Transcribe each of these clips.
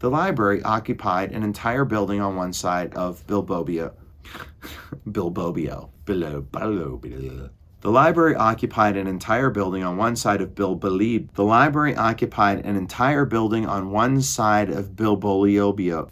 The library occupied an entire building on one side of Bilbobio. The library occupied an entire building on one side of Bilbolib. The library occupied an entire building on one side of Bilbolio.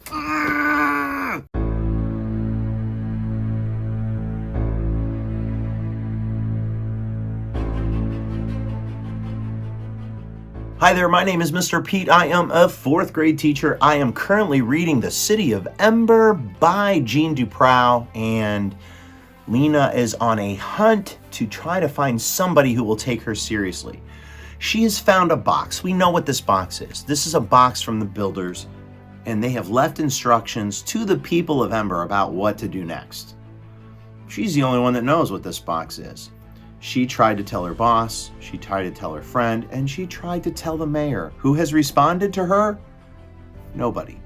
Hi there, my name is Mr. Pete. I am a 4th grade teacher. I am currently reading The City of Ember by Jean Duprow, and Lina is on a hunt to try to find somebody who will take her seriously. She has found a box. We know what this box is. This is a box from the builders, and they have left instructions to the people of Ember about what to do next. She's the only one that knows what this box is. She tried to tell her boss, she tried to tell her friend, and she tried to tell the mayor. Who has responded to her? Nobody.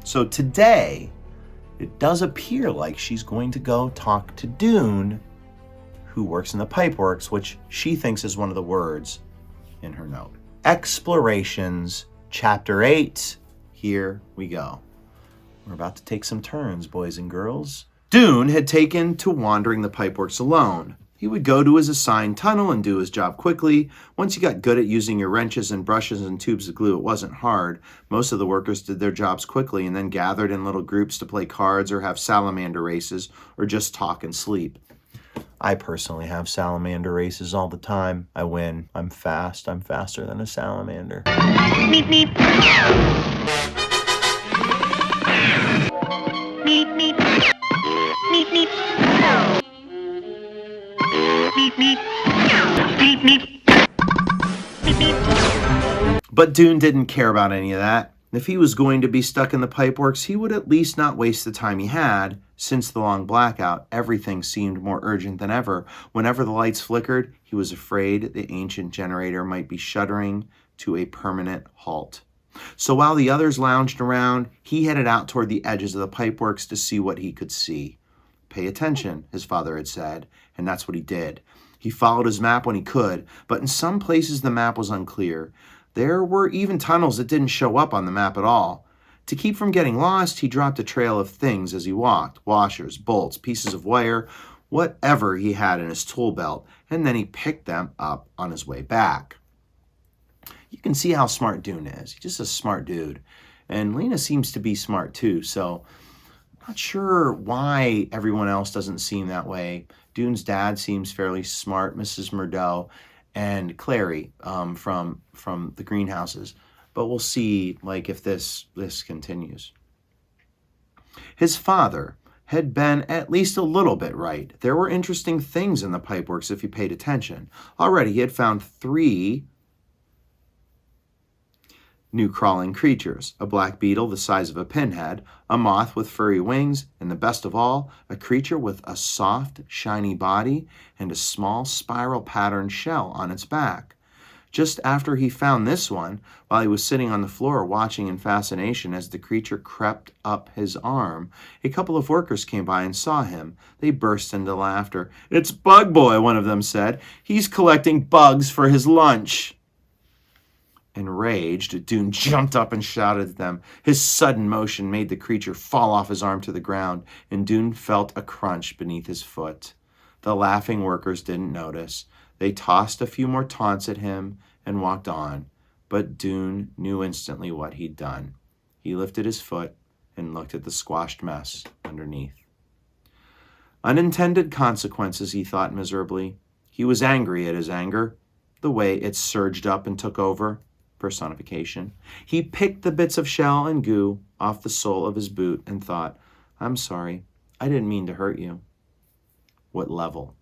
So today, it does appear like she's going to go talk to Dune, who works in the pipeworks, which she thinks is one of the words in her note. Explorations, Chapter 8. Here we go. We're about to take some turns, boys and girls. Dune had taken to wandering the pipeworks alone. He would go to his assigned tunnel and do his job quickly. Once you got good at using your wrenches and brushes and tubes of glue, it wasn't hard. Most of the workers did their jobs quickly and then gathered in little groups to play cards or have salamander races or just talk and sleep. I personally have salamander races all the time. I win. I'm fast. I'm faster than a salamander. Meep, meep. Meep, meep. Meep, meep. Meep, meep. Meep, meep. Meep, meep. But Dune didn't care about any of that. If he was going to be stuck in the pipeworks, he would at least not waste the time he had. Since the long blackout, everything seemed more urgent than ever. Whenever the lights flickered, he was afraid the ancient generator might be shuddering to a permanent halt. So while the others lounged around, he headed out toward the edges of the pipeworks to see what he could see. Pay attention, his father had said, and that's what he did. He followed his map when he could, but in some places the map was unclear. There were even tunnels that didn't show up on the map at all. To keep from getting lost, he dropped a trail of things as he walked, washers, bolts, pieces of wire, whatever he had in his tool belt, and then he picked them up on his way back. You can see how smart Dune is. He's just a smart dude. And Lina seems to be smart too, so I'm not sure why everyone else doesn't seem that way. Dune's dad seems fairly smart, Mrs. Murdo, and Clary from the greenhouses. But we'll see if this continues. His father had been at least a little bit right. There were interesting things in the pipeworks if you paid attention. Already he had found 3 new crawling creatures, a black beetle the size of a pinhead, a moth with furry wings, and the best of all, a creature with a soft, shiny body and a small spiral-patterned shell on its back. Just after he found this one, while he was sitting on the floor watching in fascination as the creature crept up his arm, a couple of workers came by and saw him. They burst into laughter. "It's Bug Boy," one of them said. "He's collecting bugs for his lunch." Enraged, Dune jumped up and shouted at them. His sudden motion made the creature fall off his arm to the ground, and Dune felt a crunch beneath his foot. The laughing workers didn't notice. They tossed a few more taunts at him and walked on, but Dune knew instantly what he'd done. He lifted his foot and looked at the squashed mess underneath. Unintended consequences, he thought miserably. He was angry at his anger, the way it surged up and took over. Personification. He picked the bits of shell and goo off the sole of his boot and thought, "I'm sorry, I didn't mean to hurt you." What level?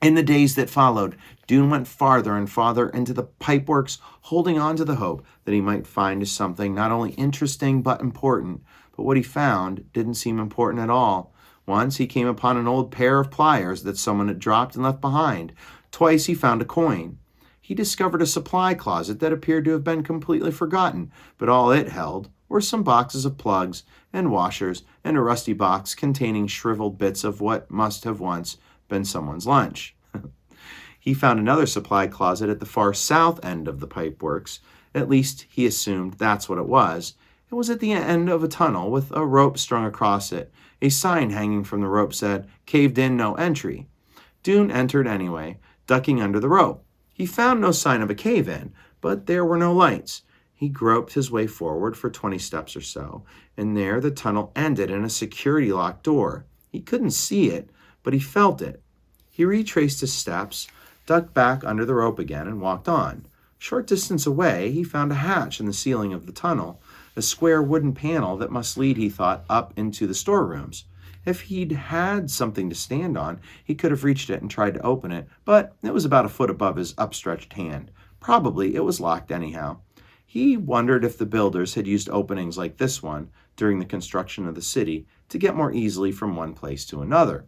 In the days that followed, Dune went farther and farther into the pipeworks, holding on to the hope that he might find something not only interesting but important. But what he found didn't seem important at all. Once he came upon an old pair of pliers that someone had dropped and left behind. Twice he found a coin. He discovered a supply closet that appeared to have been completely forgotten, but all it held were some boxes of plugs and washers and a rusty box containing shriveled bits of what must have once been someone's lunch. He found another supply closet at the far south end of the pipeworks. At least he assumed that's what it was. It was at the end of a tunnel with a rope strung across it. A sign hanging from the rope said, "Caved in, no entry." Dune entered anyway, ducking under the rope. He found no sign of a cave-in, but there were no lights. He groped his way forward for 20 steps or so, and there the tunnel ended in a security-locked door. He couldn't see it, but he felt it. He retraced his steps, ducked back under the rope again, and walked on. A short distance away, he found a hatch in the ceiling of the tunnel, a square wooden panel that must lead, he thought, up into the storerooms. If he'd had something to stand on, he could have reached it and tried to open it, but it was about a foot above his upstretched hand. Probably it was locked anyhow. He wondered if the builders had used openings like this one during the construction of the city to get more easily from one place to another.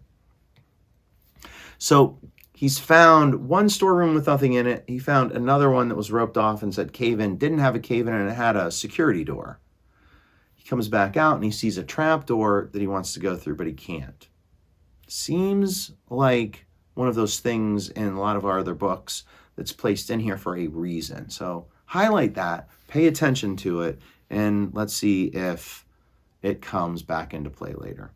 So he's found one storeroom with nothing in it. He found another one that was roped off and said cave-in. Didn't have a cave-in, and it had a security door. He comes back out and he sees a trap door that he wants to go through, but he can't. Seems like one of those things in a lot of our other books that's placed in here for a reason. So highlight that, pay attention to it, and let's see if it comes back into play later.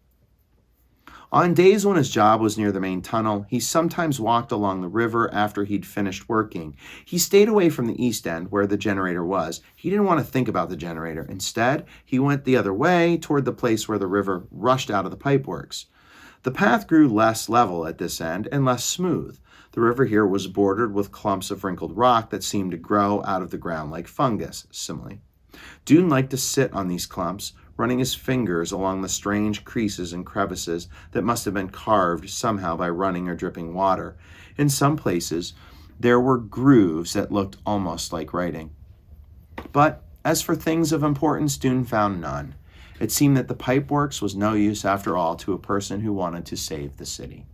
On days when his job was near the main tunnel, he sometimes walked along the river after he'd finished working. He stayed away from the east end where the generator was. He didn't want to think about the generator. Instead, he went the other way toward the place where the river rushed out of the pipeworks. The path grew less level at this end and less smooth. The river here was bordered with clumps of wrinkled rock that seemed to grow out of the ground like fungus, simile. Dune liked to sit on these clumps, running his fingers along the strange creases and crevices that must have been carved somehow by running or dripping water. In some places, there were grooves that looked almost like writing. But as for things of importance, Dune found none. It seemed that the pipeworks was no use after all to a person who wanted to save the city.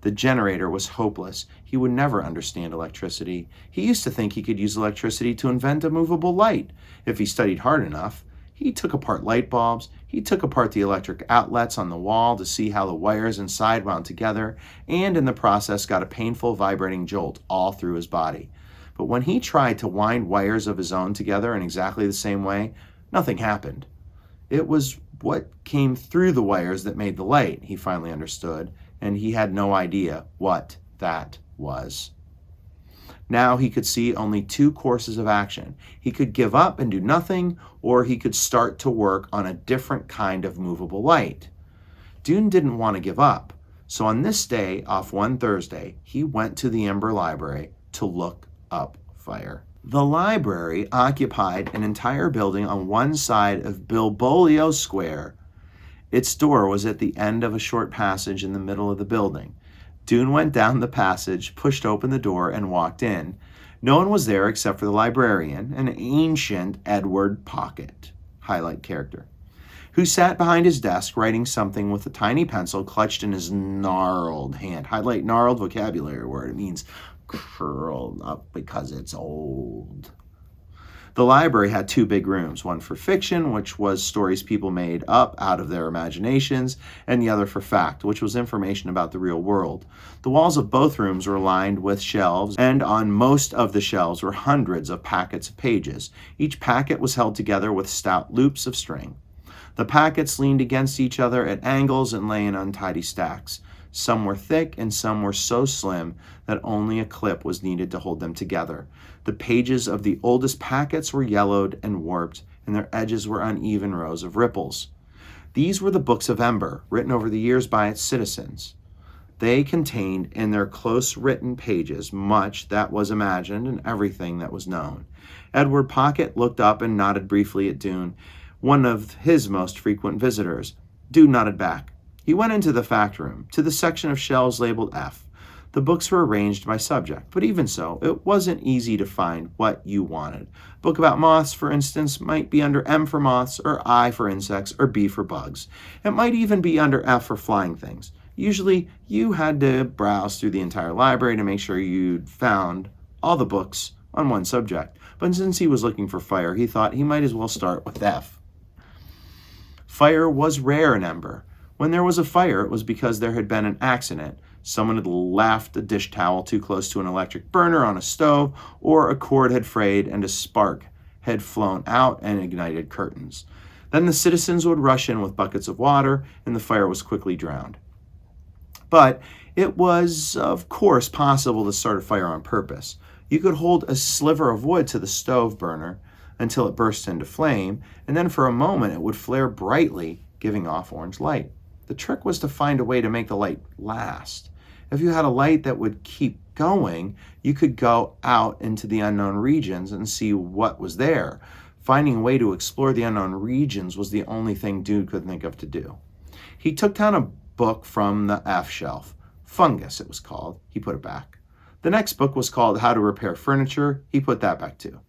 The generator was hopeless. He would never understand electricity. He used to think he could use electricity to invent a movable light, if he studied hard enough. He took apart light bulbs. He took apart the electric outlets on the wall to see how the wires inside wound together, and in the process got a painful vibrating jolt all through his body. But when he tried to wind wires of his own together in exactly the same way, nothing happened. It was what came through the wires that made the light, he finally understood, and he had no idea what that was. Now he could see only two courses of action. He could give up and do nothing, or he could start to work on a different kind of movable light. Dune didn't want to give up, so on this day, off one Thursday, he went to the Ember library to look up fire. The library occupied an entire building on one side of Bilbolio Square. Its door was at the end of a short passage in the middle of the building. Dune went down the passage, pushed open the door, and walked in. No one was there except for the librarian, an ancient Edward Pocket, highlight character, who sat behind his desk writing something with a tiny pencil clutched in his gnarled hand. Highlight gnarled vocabulary word. It means curled up because it's old. The library had two big rooms, one for fiction, which was stories people made up out of their imaginations, and the other for fact, which was information about the real world. The walls of both rooms were lined with shelves, and on most of the shelves were hundreds of packets of pages. Each packet was held together with stout loops of string. The packets leaned against each other at angles and lay in untidy stacks. Some were thick and some were so slim that only a clip was needed to hold them together. The pages of the oldest packets were yellowed and warped, and their edges were uneven rows of ripples. These were the books of Ember, written over the years by its citizens. They contained in their close-written pages much that was imagined and everything that was known. Edward Pocket looked up and nodded briefly at Dune, one of his most frequent visitors. Dune nodded back. He went into the fact room, to the section of shelves labeled F. The books were arranged by subject, but even so, it wasn't easy to find what you wanted. A book about moths, for instance, might be under M for moths, or I for insects, or B for bugs. It might even be under F for flying things. Usually, you had to browse through the entire library to make sure you'd found all the books on one subject. But since he was looking for fire, he thought he might as well start with F. Fire was rare in Ember. When there was a fire, it was because there had been an accident. Someone had left a dish towel too close to an electric burner on a stove, or a cord had frayed and a spark had flown out and ignited curtains. Then the citizens would rush in with buckets of water, and the fire was quickly drowned. But it was, of course, possible to start a fire on purpose. You could hold a sliver of wood to the stove burner until it burst into flame, and then for a moment it would flare brightly, giving off orange light. The trick was to find a way to make the light last. If you had a light that would keep going, you could go out into the unknown regions and see what was there. Finding a way to explore the unknown regions was the only thing Dune could think of to do. He took down a book from the F shelf. Fungus, it was called. He put it back. The next book was called How to Repair Furniture. He put that back too.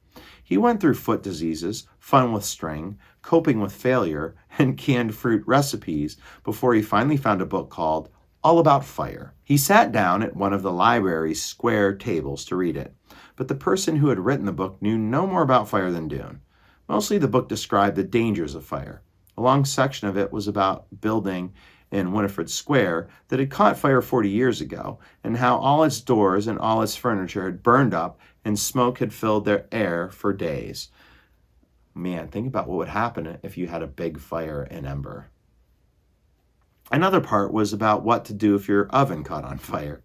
He went through foot diseases, fun with string, coping with failure, and canned fruit recipes before he finally found a book called All About Fire. He sat down at one of the library's square tables to read it, but the person who had written the book knew no more about fire than Dune. Mostly the book described the dangers of fire. A long section of it was about building in Winifred Square that had caught fire 40 years ago, and how all its doors and all its furniture had burned up and smoke had filled their air for days. Man, think about what would happen if you had a big fire in Ember. Another part was about what to do if your oven caught on fire.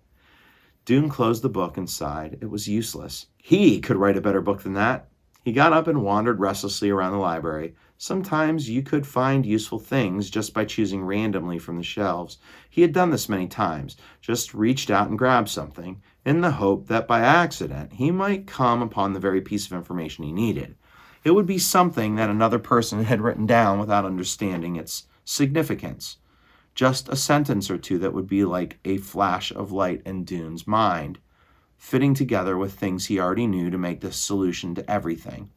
Dune closed the book and sighed. It was useless. He could write a better book than that. He got up and wandered restlessly around the library. Sometimes you could find useful things just by choosing randomly from the shelves. He had done this many times, just reached out and grabbed something, in the hope that by accident he might come upon the very piece of information he needed. It would be something that another person had written down without understanding its significance. Just a sentence or two that would be like a flash of light in Dune's mind, fitting together with things he already knew to make the solution to everything.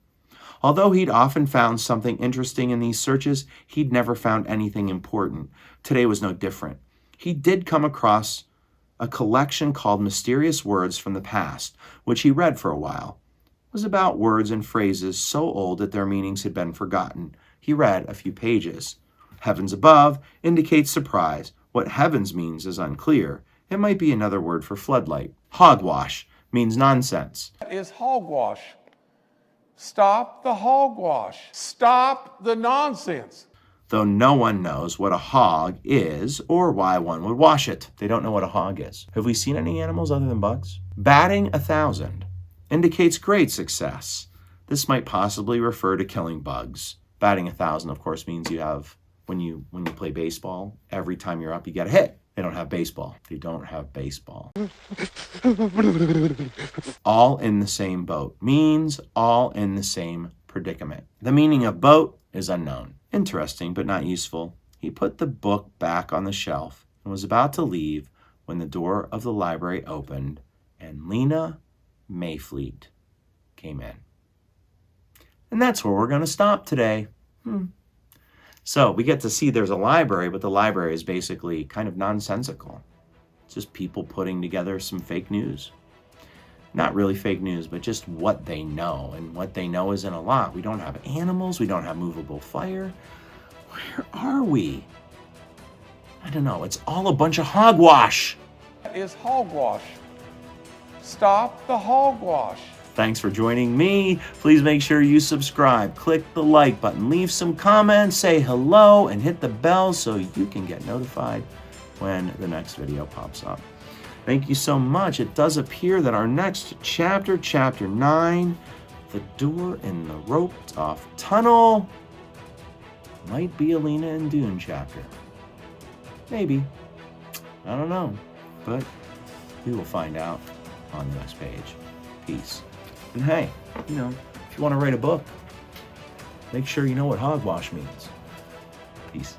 Although he'd often found something interesting in these searches, he'd never found anything important. Today was no different. He did come across a collection called Mysterious Words from the Past, which he read for a while. It was about words and phrases so old that their meanings had been forgotten. He read a few pages. Heavens above indicates surprise. What heavens means is unclear. It might be another word for floodlight. Hogwash means nonsense. That is hogwash. Stop the hogwash. Stop the nonsense. Though no one knows what a hog is or why one would wash it. They don't know what a hog is. Have we seen any animals other than bugs? Batting 1,000 indicates great success. This might possibly refer to killing bugs. Batting 1,000, of course, means you have, when you play baseball, every time you're up, you get a hit. They don't have baseball. They don't have baseball. All in the same boat means all in the same predicament. The meaning of boat is unknown. Interesting, but not useful. He put the book back on the shelf and was about to leave when the door of the library opened and Lina Mayfleet came in. And that's where we're going to stop today. So we get to see there's a library, but the library is basically kind of nonsensical. It's just people putting together some fake news. Not really fake news, but just what they know. And what they know isn't a lot. We don't have animals. We don't have movable fire. Where are we? I don't know. It's all a bunch of hogwash. That is hogwash. Stop the hogwash. Thanks for joining me. Please make sure you subscribe, click the like button, leave some comments, say hello, and hit the bell so you can get notified when the next video pops up. Thank you so much. It does appear that our next chapter, chapter 9, the door in the roped off tunnel, might be a Lina and Dune chapter. Maybe. I don't know. But we will find out on the next page. Peace. And hey, if you want to write a book, make sure you know what hogwash means. Peace.